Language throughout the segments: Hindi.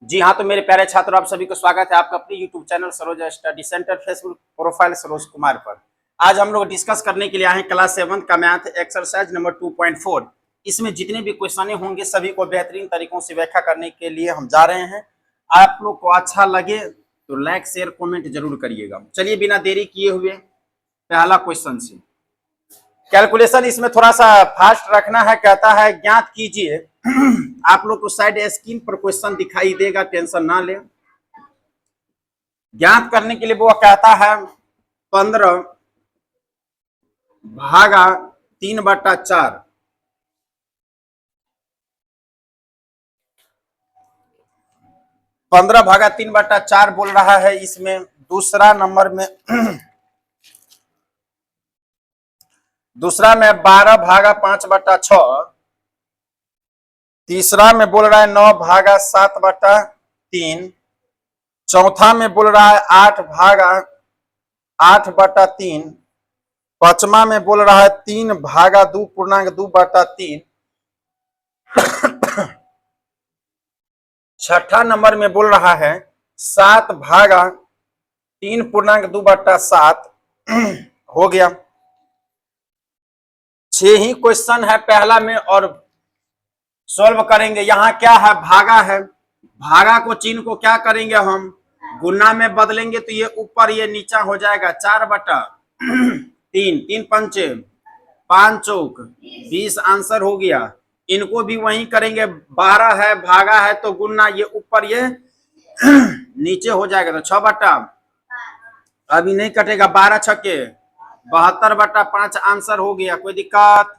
जी हाँ, तो मेरे प्यारे छात्रों, आप सभी को स्वागत है आपका अपने YouTube channel Saroj study centre, Facebook profile Saroj Kumar पर। आज हम लोग डिस्कस करने के लिए आए हैं क्लास 7 का मैथ एक्सरसाइज नंबर 2.4। इसमें जितने भी क्वेश्चन होंगे सभी को बेहतरीन तरीकों से व्याख्या करने के लिए हम जा रहे हैं। आप लोग को अच्छा लगे तो लाइक शेयर कॉमेंट जरूर करिएगा। चलिए बिना देरी किए हुए पहला क्वेश्चन से कैलकुलेशन इसमें थोड़ा सा फास्ट रखना है। कहता है ज्ञात कीजिए, आप लोग को साइड स्क्रीन पर क्वेश्चन दिखाई देगा, टेंशन ना ले। ज्ञात करने के लिए वो कहता है 15 भागा 3/4। 15 भागा 3/4 बोल रहा है। इसमें दूसरा नंबर में दूसरा में 12 भागा 5/6। तीसरा में बोल रहा है 9 भागा 7/3। चौथा में बोल रहा है 8 भागा 8/3। पांचवा में बोल रहा है 3 भागा 2.2/3। छठा नंबर में बोल रहा है 7 भागा 3.2/7। हो गया। 6 ही क्वेश्चन है पहला में और सॉल्व करेंगे। यहाँ क्या है, भागा है। भागा को चिन्ह को क्या करेंगे, हम गुना में बदलेंगे तो ये ऊपर ये नीचा हो जाएगा। 4/3, 3 पंचे 5 चौक 20 आंसर हो गया। इनको भी वही करेंगे। 12 है, भागा है तो गुना, ये ऊपर ये नीचे हो जाएगा तो 6 अभी नहीं कटेगा। 12 छक्के 72/5 आंसर हो गया। कोई दिक्कत?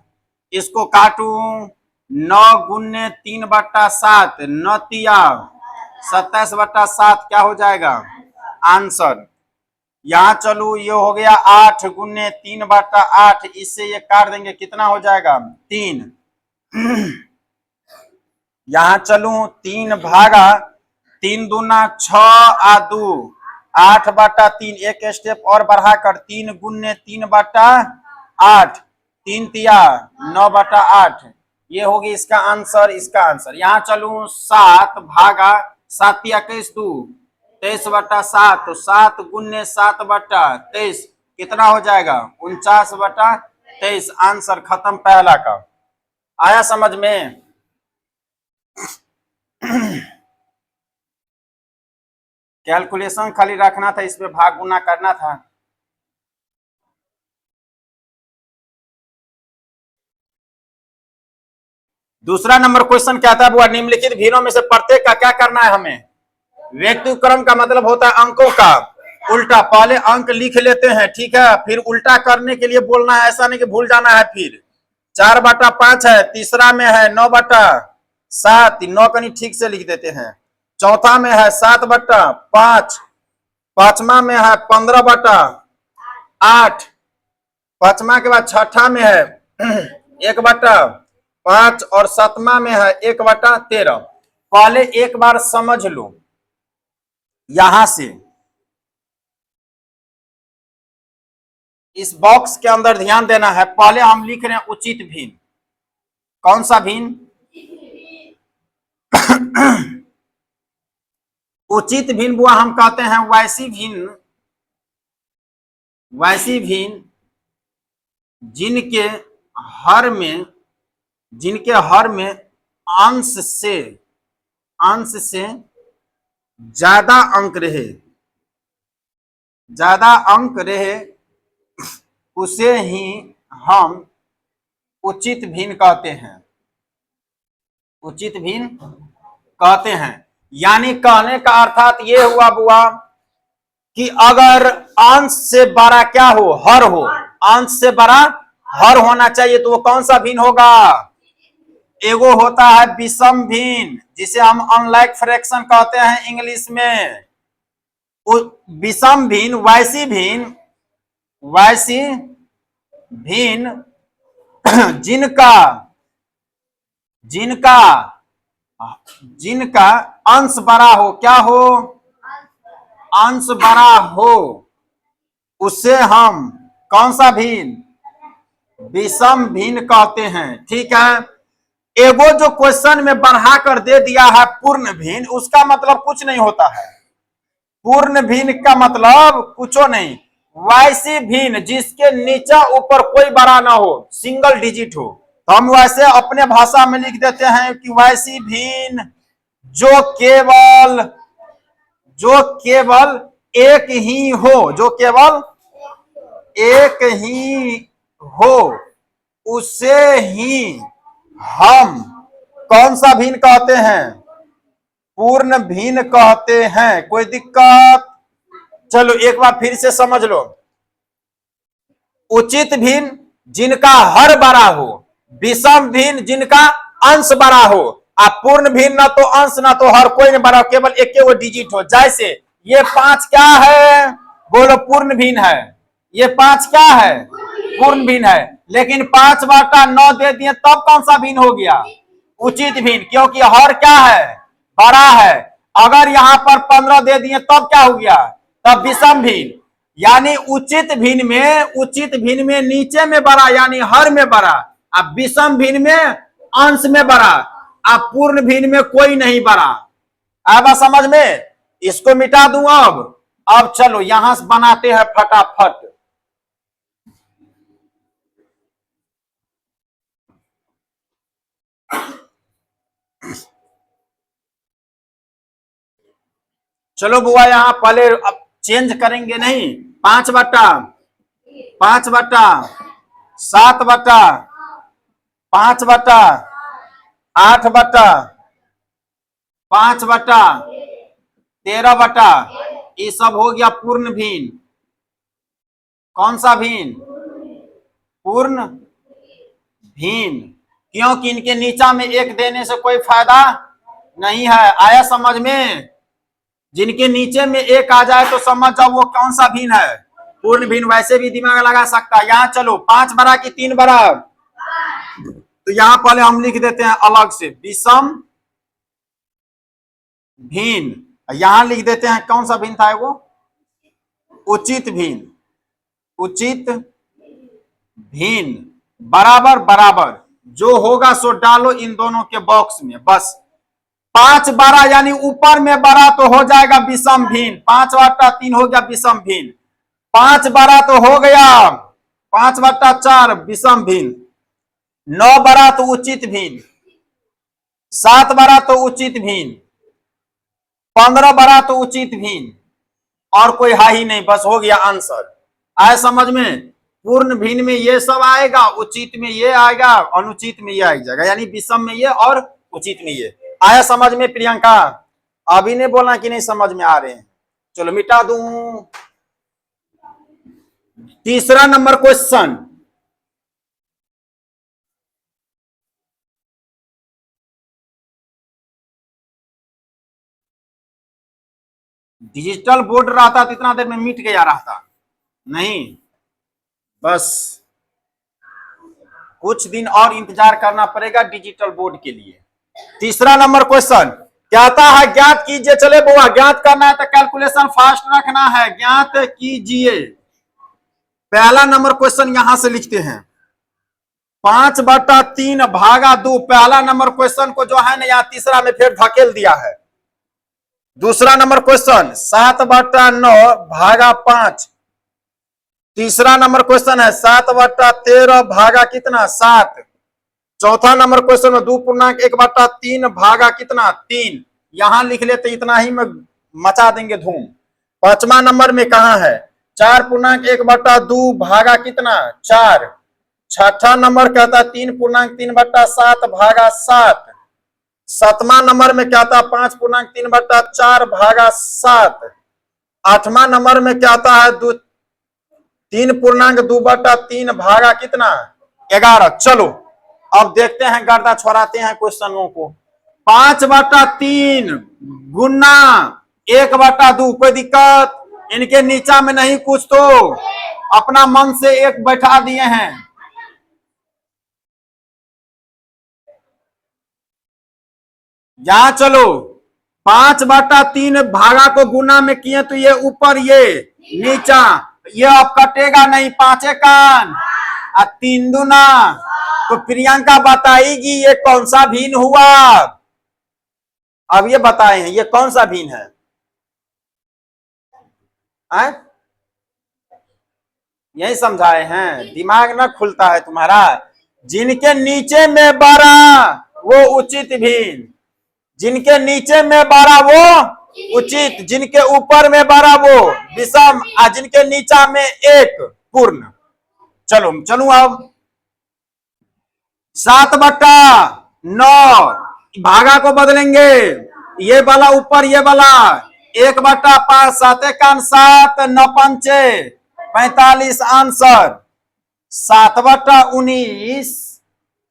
इसको काटूं 9 गुने 3/7 9 27/7 क्या हो जाएगा आंसर। यहाँ चलू, ये हो गया 8 गुने 3/8। इससे ये काट देंगे, कितना हो जाएगा 3। यहाँ चलू 3 भागा 3 दूना 6 आ 2 8/3। एक स्टेप और बढ़ाकर 3 गुने 3/8 3 तिया 9/8। ये होगी इसका आंसर। इसका आंसर यहाँ चलू 7 भागा 7 तिया 21 2 23/7। तो 7 गुने 7/23 कितना हो जाएगा 49/23। आंसर खत्म पहला का। आया समझ में? कैलकुलेशन खाली रखना था, इसमें भाग गुना करना था। दूसरा नंबर क्वेश्चन क्या था, वो निम्नलिखित भीनों में से प्रत्येक का क्या करना है हमें। व्यक्ति क्रम का मतलब होता है अंकों का उल्टा। पहले अंक लिख लेते हैं, ठीक है, फिर उल्टा करने के लिए बोलना है, ऐसा नहीं कि भूल जाना है। फिर 4/5 है, तीसरा में है 9/7, 9 कहीं ठीक से लिख देते हैं। चौथा में है 7/5। पांचवा में है 15/8। पांचवा के बाद छठा में है 1/5 और सातवां में है 1/13। पहले एक बार समझ लो, यहां से इस बॉक्स के अंदर ध्यान देना है। पहले हम लिख रहे हैं उचित भिन्न। कौन सा भिन्न? उचित भिन्न बुआ हम कहते हैं वैसी भिन्न, वैसी भिन्न जिनके हर में अंश से ज्यादा अंक रहे, उसे ही हम उचित भिन्न कहते हैं। उचित भिन्न कहते हैं। यानी कहने का अर्थात ये हुआ बुआ कि अगर अंश से बड़ा क्या हो, हर हो, अंश से बड़ा हर होना चाहिए, तो वो कौन सा भिन्न होगा? एगो होता है विषम भिन्न, जिसे हम अनलाइक फ्रैक्शन कहते हैं इंग्लिश में। विषम भिन्न वैसी भिन्न जिनका अंश बड़ा हो। क्या हो? अंश बड़ा हो, उसे हम कौन सा भिन्न? विषम भिन्न कहते हैं। ठीक है, एगो जो क्वेश्चन में बढ़ा कर दे दिया है पूर्ण भिन्न, उसका मतलब कुछ नहीं होता है। पूर्ण भिन्न का मतलब कुछ नहीं। वैसी भिन्न जिसके नीचे ऊपर कोई बड़ा ना हो, सिंगल डिजिट हो, तो हम वैसे अपने भाषा में लिख देते हैं कि वैसी भिन्न जो केवल एक ही हो, जो केवल एक ही हो, उसे ही हम कौन सा भिन्न कहते हैं? पूर्ण भिन्न कहते हैं। कोई दिक्कत? चलो एक बार फिर से समझ लो। उचित भिन्न जिनका हर बड़ा हो, विषम भिन्न जिनका अंश बड़ा हो, आप पूर्ण भिन्न ना तो अंश ना तो हर, कोई नहीं बड़ा, केवल एक वो डिजिट हो। जैसे ये 5 क्या है? बोलो पूर्ण भिन्न है। ये 5 क्या है? पूर्ण भिन्न है। लेकिन 5/9 दे दिए तब कौन सा भिन्न हो गया? उचित भिन्न, क्योंकि हर क्या है? बड़ा है। अगर यहां पर 15 दे दिए तब क्या हो गया? तब विषम भिन्न। यानी उचित भिन्न में नीचे में बड़ा यानी हर में बड़ा, अब विषम भिन्न में अंश में बड़ा, अब पूर्ण भिन्न में कोई नहीं बड़ा। अब समझ में? इसको मिटा दूं। अब चलो यहां से बनाते हैं फटाफट। चलो बुआ, यहां पहले अब चेंज करेंगे नहीं। 5/7/5/8/5/13 ये सब हो गया पूर्ण भिन्न। कौन सा भिन्न? पूर्ण भिन्न, क्योंकि इनके नीचा में एक देने से कोई फायदा नहीं है। आया समझ में? जिनके नीचे में एक आ जाए तो समझ जाओ वो कौन सा भिन्न है? पूर्ण भिन्न। वैसे भी दिमाग लगा सकता है। यहां चलो 5 बड़ा कि 3 बड़ा? तो यहां पहले हम लिख देते हैं अलग से विषम भिन्न। यहां लिख देते हैं कौन सा भिन्न था वो? उचित भिन्न। उचित भिन्न बराबर बराबर जो होगा सो डालो इन दोनों के बॉक्स में। बस 5 बड़ा यानी ऊपर में बड़ा तो हो जाएगा विषम भिन्न। 5/3 हो गया विषम भिन्न। 5 बड़ा तो हो गया 5/4 विषम भिन्न। 9 बड़ा तो उचित भिन्न। 7 बड़ा तो उचित भिन्न। 15 बड़ा तो उचित भिन्न। और कोई है ही नहीं, बस हो गया आंसर। आए समझ में? पूर्ण भिन्न में ये सब आएगा, उचित में ये आएगा, अनुचित में ये आ जाएगा, यानी विषम में ये और उचित में ये। आया समझ में प्रियंका? अभी ने बोला कि नहीं समझ में आ रहे हैं? चलो मिटा दूं। तीसरा नंबर क्वेश्चन, डिजिटल बोर्ड रहता तो इतना देर में मिट गया रहता। नहीं, बस कुछ दिन और इंतजार करना पड़ेगा डिजिटल बोर्ड के लिए। तीसरा नंबर क्वेश्चन कहता है ज्ञात कीजिए। चले बुआ, ज्ञात करना है तो कैलकुलेशन फास्ट रखना है। ज्ञात कीजिए। पहला नंबर क्वेश्चन यहां से लिखते हैं 5/3 भागा 2। पहला नंबर क्वेश्चन को जो है ना यहाँ तीसरा में फिर धकेल दिया है। दूसरा नंबर क्वेश्चन 7/9 भागा 5। तीसरा नंबर क्वेश्चन है 7/13 भागा कितना? 7। चौथा नंबर क्वेश्चन में 2.1/3 भागा कितना? 3। यहां लिख लेते, इतना ही में मचा देंगे धूम। पांचवा नंबर में कहा है 4.1/2 भागा कितना? 4। छठा नंबर कहता 3.3/7 भागा 7। सातवां नंबर में कहता 5.3/4 भागा 7। आठवां नंबर में कहता है 3.2/3 भागा कितना? 11। चलो अब देखते हैं, गर्दा छोड़ाते हैं क्वेश्चनों को। 5/3 गुना 1/2। कोई दिक्कत? इनके नीचा में नहीं कुछ तो अपना मन से एक बैठा दिए हैं। यहां चलो 5/3 भागा को गुना में किए तो ये ऊपर ये नीचा, ये अब कटेगा नहीं। 5 कान 3 दूना तो प्रियंका बताएगी ये कौन सा भिन्न हुआ। अब ये बताए हैं ये कौन सा भिन्न है? यही समझाए हैं, दिमाग ना खुलता है तुम्हारा। जिनके नीचे में 12 वो उचित भिन्न, जिनके नीचे में 12 वो उचित, जिनके ऊपर में 12 वो विषम, और जिनके नीचा में 1 पूर्ण। चलो चलू अब 7/9 भागा को बदलेंगे, ये वाला ऊपर ये वाला 1/5 7 का 7 9 पंचे 45 आंसर 7/19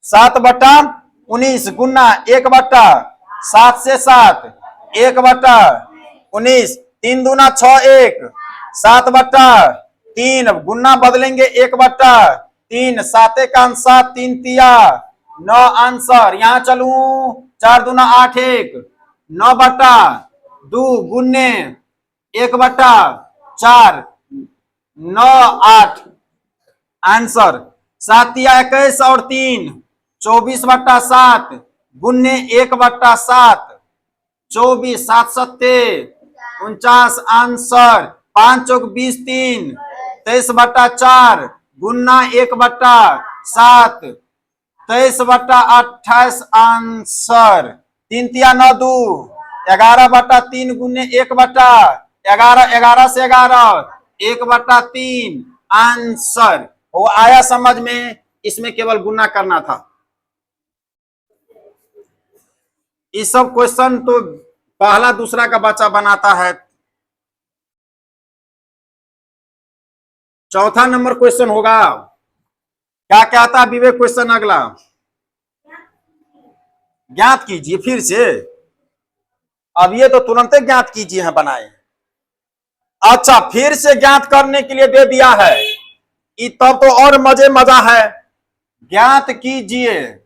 7/19 गुना 1/7 से 7 1/19 3 दूना 6 1 7/3 गुना बदलेंगे 1/3 7 का 7 3 तिया 9 आंसर। यहां चलू 4 दूना 8 1 9/2 गुने 1/4 9 8 आंसर 7 तिया 21 और 3 24/7 गुने 1/7 24 7 सत्ते 49 आंसर 5 चौक 20 3 23/4 गुना 1/7 23/28 आंसर 3 तिया 9 2 11/3 गुने 1/11 11 से 11 1/3 आंसर। वो आया समझ में? इसमें केवल गुना करना था। इस सब क्वेश्चन तो पहला दूसरा का बच्चा बनाता है। चौथा नंबर क्वेश्चन होगा, क्या कहता है विवेक? क्वेश्चन अगला ज्ञात कीजिए फिर से। अब ये तो तुरंत ज्ञात कीजिए है बनाए। अच्छा, फिर से ज्ञात करने के लिए दे दिया है, तब तो और मजा है। ज्ञात कीजिए।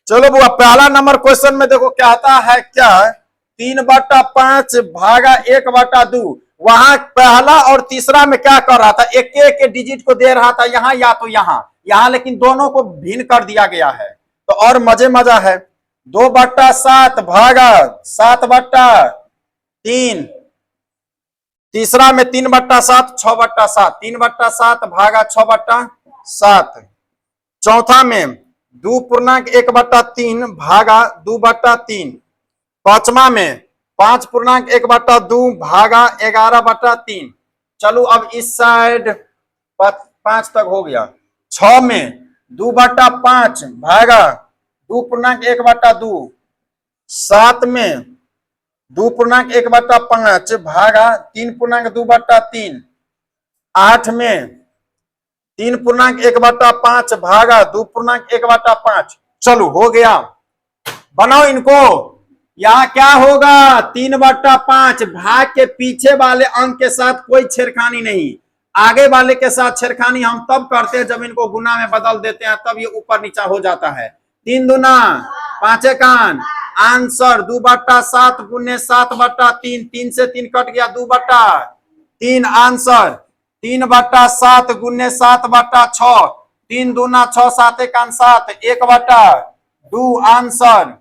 चलो बुआ, पहला नंबर क्वेश्चन में देखो कहता है क्या, 3/5 भागा 1/2। वहां पहला और तीसरा में क्या कर रहा था, एक एक डिजिट को दे रहा था, यहाँ या तो यहाँ लेकिन दोनों को भिन्न कर दिया गया है, तो और मजा है। 2/7 भागा 7/3, तीसरा में 3/7 6/7, 3/7 भागा 6/7, चौथा में 2.1/3 भागा 2/3, पांचवा में 5.1/2 भागा 11/3। चलो अब इस साइड 5 तक हो गया। 6 में 2/5 भागा 2.1/2, 7 में 2.1/5 भागा 3.2/3, 8 में 3.1/5 भागा 2.1/5। चलो हो गया, बनाओ इनको। यहाँ क्या होगा, 3/5 भाग के पीछे वाले अंक के साथ कोई छेड़खानी नहीं, आगे वाले के साथ छेड़खानी हम तब करते हैं जब इनको गुना में बदल देते हैं, तब ये ऊपर नीचा हो जाता है। 3 दूना 5 कान आंसर 2/7 गुने 7/3, 3 से 3 कट गया 2/3 आंसर 3/7 गुने 7/6, 3 दूना 6 7 कान 7 1/2 आंसर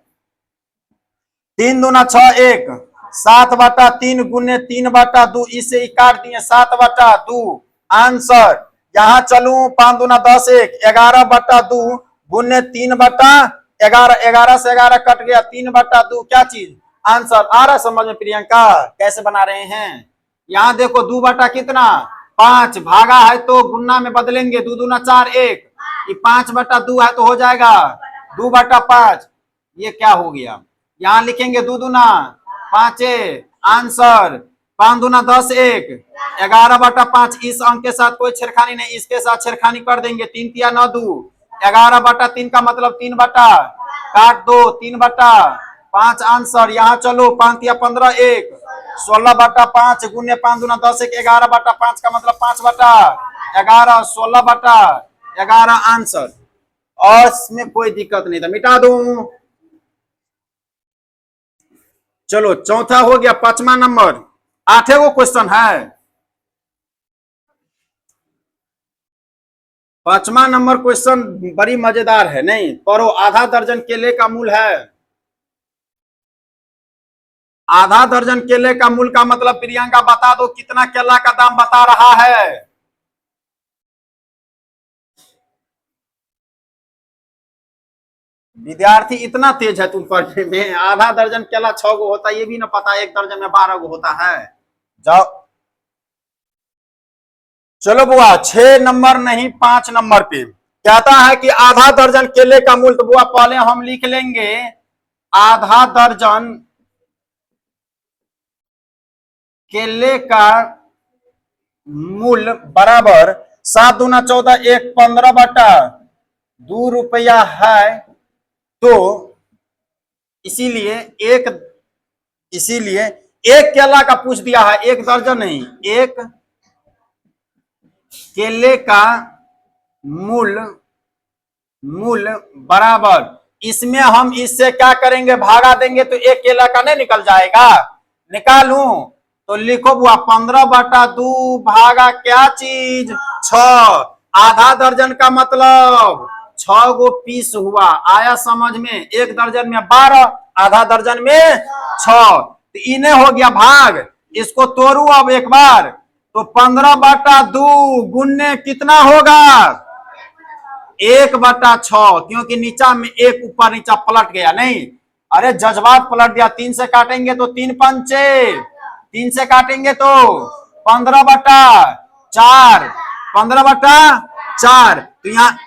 3 दूना 6 1 7/3 गुने 3/2, इसे काट दिए 7/2 आंसर। यहाँ चलू 5 दूना 10 1 11/2 गुने 3/11, 11 से 11 कट गया 3/2, क्या चीज आंसर आ रहा समझ में? प्रियंका कैसे बना रहे हैं? यहाँ देखो 2 बटा कितना 5 भागा है तो गुना में बदलेंगे, 2 दूना 4 1, ये 5/2 है तो हो जाएगा 2/5। ये क्या हो गया, यहाँ लिखेंगे 2 दूना 5 आंसर 5 दूना 10 1 11/5। इस अंक के साथ कोई छेड़खानी नहीं, इसके साथ छेड़खानी कर देंगे। 3 तिया 9 2, 11/3 का मतलब 3 बटा काट 2 3/5 आंसर। यहाँ चलो 5 तिया 15 1 16/5 गुने 5 दूना 10 1 11/5 का मतलब 5/11 16/11 आंसर। और इसमें कोई दिक्कत नहीं था, मिटा दूं। चलो चौथा हो गया। 5वां नंबर 8वें क्वेश्चन है। 5वां नंबर क्वेश्चन बड़ी मजेदार है, नहीं पढ़ो। आधा दर्जन केले का मूल है, आधा दर्जन केले का मूल का मतलब प्रियंका बता दो कितना केला का दाम बता रहा है। विद्यार्थी इतना तेज है तुम पढ़ने में, आधा दर्जन केला 6 गो होता है ये भी ना पता, एक दर्जन में 12 गो होता है। जाओ चलो बुआ 6 नंबर नहीं 5 नंबर पे कहता है कि आधा दर्जन केले का मूल्य। तो बुआ पहले हम लिख लेंगे आधा दर्जन केले का मूल्य बराबर 7 दूना 14 1 15 बटा 2 रुपया है। तो इसीलिए एक केला का पूछ दिया है, एक दर्जन नहीं, एक केले का मूल्य बराबर, इसमें हम इससे क्या करेंगे भागा देंगे तो एक केला का नहीं निकल जाएगा। निकालूं तो लिखो बुआ 15 बटा 2 भागा क्या चीज 6। आधा दर्जन का मतलब 6 गो पीस हुआ, आया समझ में। एक दर्जन में 12, आधा दर्जन में 6, तो इन्हें हो गया भाग। इसको तोड़ू अब एक बार, तो 15 बटा 2 गुन्ने कितना होगा 1 बटा 6, क्योंकि नीचा में एक ऊपर नीचा पलट गया। नहीं अरे जज्बात पलट दिया। 3 से काटेंगे तो 3 पंचे, 3 से काटेंगे तो 15 बटा 4, 15 बटा 4। तो यहाँ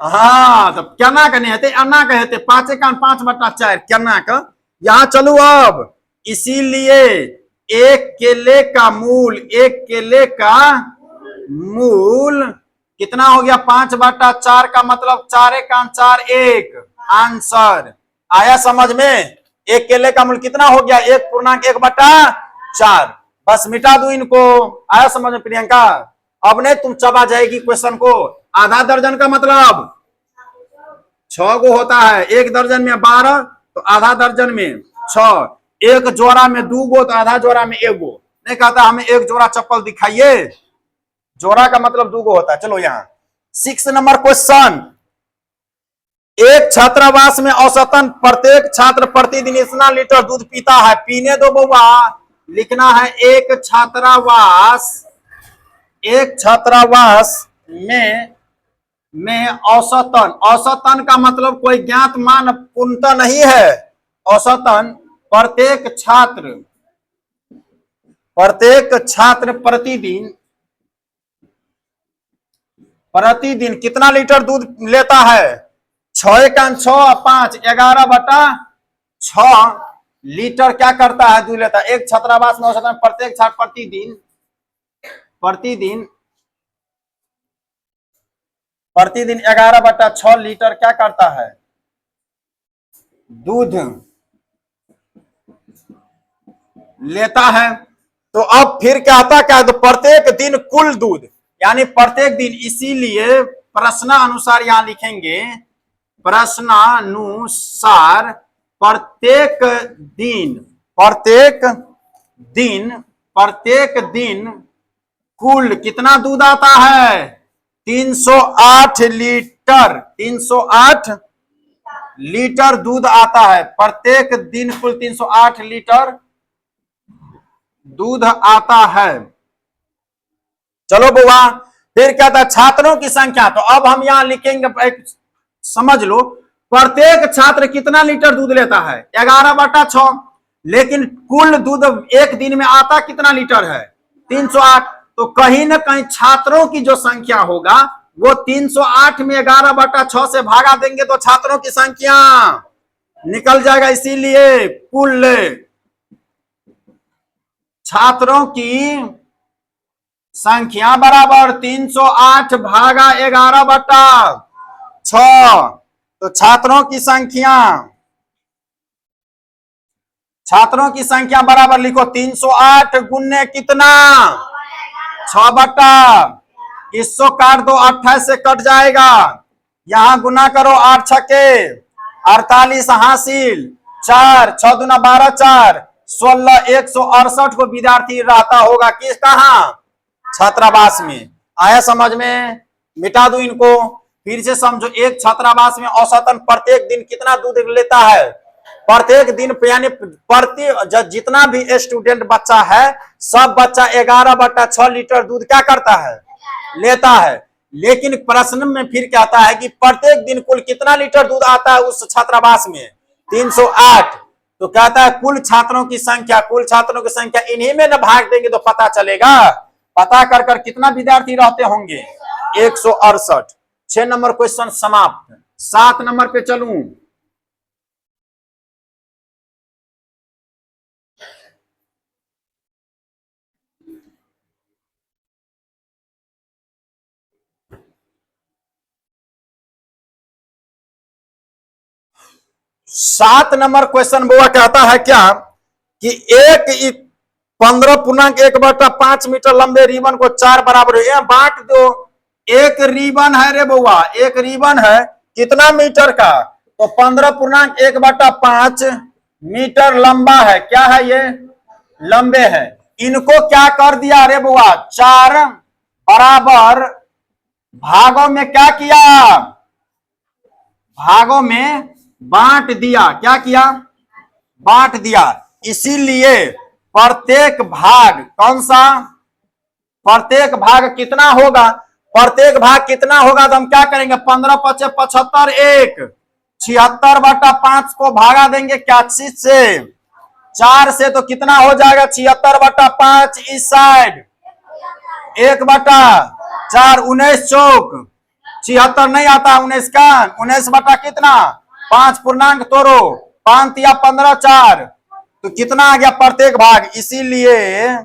हाँ तो क्या ना कहने हेते अन्ना कहते 5 का 5 बटा 4 क्या ना का। यहाँ चलो अब, इसीलिए एक केले का मूल कितना हो गया 5 बटा 4 का मतलब 4 का 4 1 आंसर आया समझ में। एक केले का मूल कितना हो गया 1 बटा 4। बस मिटा दो इनको, आया समझ में प्रियंका। अब नहीं तुम चबा जाएगी क्वेश्चन को। आधा दर्जन का मतलब 6 गो होता है, एक दर्जन में 12 तो आधा दर्जन में 6, एक जोड़ा में 2 गो तो आधा जोड़ा में 1 गो। नहीं कहता हमें एक जोड़ा चप्पल दिखाइए, जोड़ा का मतलब 2 गो होता है। चलो यहाँ 6 नंबर क्वेश्चन, एक छात्रावास में औसतन प्रत्येक छात्र प्रतिदिन इतना लीटर दूध पीता है। पीने दो बउआ, लिखना है एक छात्रावास में औसतन का मतलब कोई ज्ञात मान पूर्णतः नहीं है। औसतन प्रत्येक छात्र प्रतिदिन कितना लीटर दूध लेता है 6 का 6 5 11 बटा 6 लीटर क्या करता है दूध लेता है। एक छात्रावास में औसतन प्रत्येक छात्र प्रतिदिन 11 बटा 6 लीटर क्या करता है दूध लेता है। तो अब फिर कहता क्या, तो प्रत्येक दिन कुल दूध यानी प्रत्येक दिन, इसीलिए प्रश्नानुसार यहां लिखेंगे प्रश्नानुसार प्रत्येक दिन कुल कितना दूध आता है 308 लीटर, 308 लीटर दूध आता है। प्रत्येक दिन कुल 308 लीटर दूध आता है। चलो बुआ फिर क्या था छात्रों की संख्या, तो अब हम यहां लिखेंगे समझ लो प्रत्येक छात्र कितना लीटर दूध लेता है 11 बटा 6, लेकिन कुल दूध एक दिन में आता कितना लीटर है 308। तो कहीं ना कहीं छात्रों की जो संख्या होगा वो 308 में 11 बटा 6 से भागा देंगे तो छात्रों की संख्या निकल जाएगा। इसीलिए कुल छात्रों की संख्या बराबर 308 भागा 11 बटा 6। तो छात्रों की संख्या बराबर लिखो 308 गुने कितना 6 बटा, इसको काट दो 28 से कट जाएगा, यहां गुना करो 8 छके 48 हासिल 4 6 दूना 12 4 16 168 को विद्यार्थी रहता होगा किस कहां छात्रावास में। आया समझ में? मिटा दो इनको, फिर से समझो। एक छात्रावास में औसतन प्रत्येक दिन कितना दूध लेता है? प्रत्येक दिन यानी प्रति जितना भी स्टूडेंट बच्चा है, सब बच्चा 11/6 लीटर दूध क्या करता है? लेता है। लेकिन प्रश्न में फिर कहता है कि प्रत्येक दिन कुल कितना लीटर दूध आता है उस छात्रावास में? 308। तो कहता है कुल छात्रों की संख्या इन्हीं में न भाग देंगे तो पता चलेगा। पता कर कर कितना विद्यार्थी रहते होंगे? 168। 6 नंबर क्वेश्चन समाप्त। 7 नंबर पे चलूं। सात नंबर क्वेश्चन बुआ कहता है क्या कि 15.1/5 मीटर लंबे रिबन को 4 बराबर बांट दो। एक रिबन है रे बुआ, एक रिबन है कितना मीटर का? तो 15.1/5 मीटर लंबा है। क्या है ये? लंबे है। इनको क्या कर दिया रे बुआ? 4 बराबर भागों में क्या किया? भागों में बांट दिया। क्या किया? बांट दिया। इसीलिए प्रत्येक भाग कौन सा? प्रत्येक भाग कितना होगा? प्रत्येक भाग कितना होगा तो हम क्या करेंगे? 15×5 = 75, 1 76/5 को भागा देंगे क्या से? 4 से तो कितना हो जाएगा? 76/5 इस साइड, 1/4, 19 चौक 76 नहीं आता, 19 का 19 बटा कितना? 5 पूर्णांक तोड़ो, 5 या 15 4 तो कितना आ गया प्रत्येक भाग? इसीलिए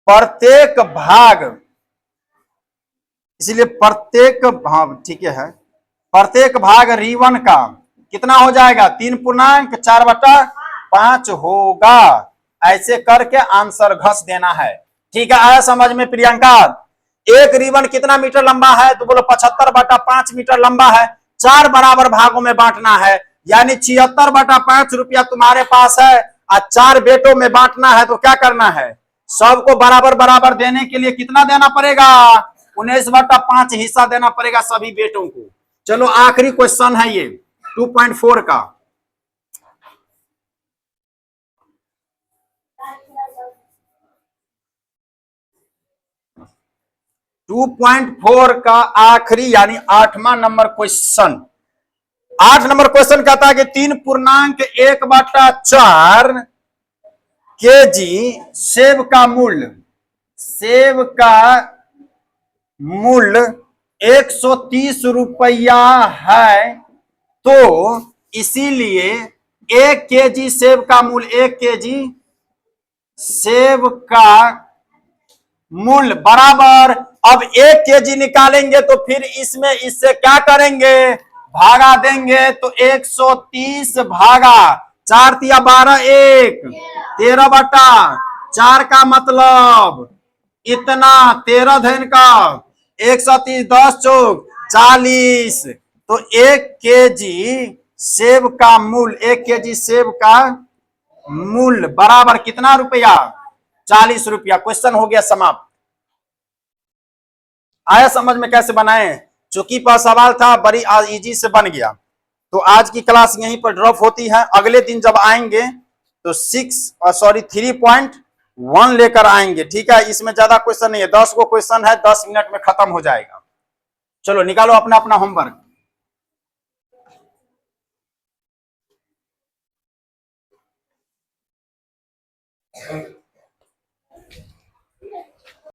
प्रत्येक भाग ठीक है, प्रत्येक भाग रिबन का कितना हो जाएगा? 3.4/5 होगा। ऐसे करके आंसर घस देना है। ठीक है, आया समझ में प्रियंका? एक रिबन कितना मीटर लंबा है? तो बोलो 75/5 मीटर लंबा है। 4 बराबर भागों में बांटना है, यानी 76/5 रुपया तुम्हारे पास है और 4 बेटों में बांटना है। तो क्या करना है? सबको बराबर बराबर देने के लिए कितना देना पड़ेगा? 19/5 हिस्सा देना पड़ेगा सभी बेटों को। चलो आखिरी क्वेश्चन है ये 2.4 का। 2.4 का आखिरी यानी 8वां नंबर क्वेश्चन। 8 नंबर क्वेश्चन कहता है कि 3.1/4 केजी सेब का मूल्य 130 रुपया है। तो इसीलिए 1 केजी सेब का मूल्य, 1 केजी सेब का मूल्य बराबर, अब 1 केजी निकालेंगे तो फिर इसमें इससे क्या करेंगे? भागा देंगे। तो 130 भागा 4 तिया 12, 1 13/4 का मतलब इतना, 13 धन का 130, 10 चौक 40। तो 1 केजी सेब का मूल्य, 1 केजी सेब का मूल्य बराबर कितना रुपया? 40 रुपया। क्वेश्चन हो गया समाप्त। आया समझ में कैसे बनाए? चूंकि पर सवाल था, बड़ी इजी से बन गया। तो आज की क्लास यहीं पर ड्रॉप होती है। अगले दिन जब आएंगे तो 3.1 लेकर आएंगे। ठीक है, इसमें ज्यादा क्वेश्चन नहीं है, 10 को क्वेश्चन है, 10 मिनट में खत्म हो जाएगा। चलो निकालो अपना अपना होमवर्क।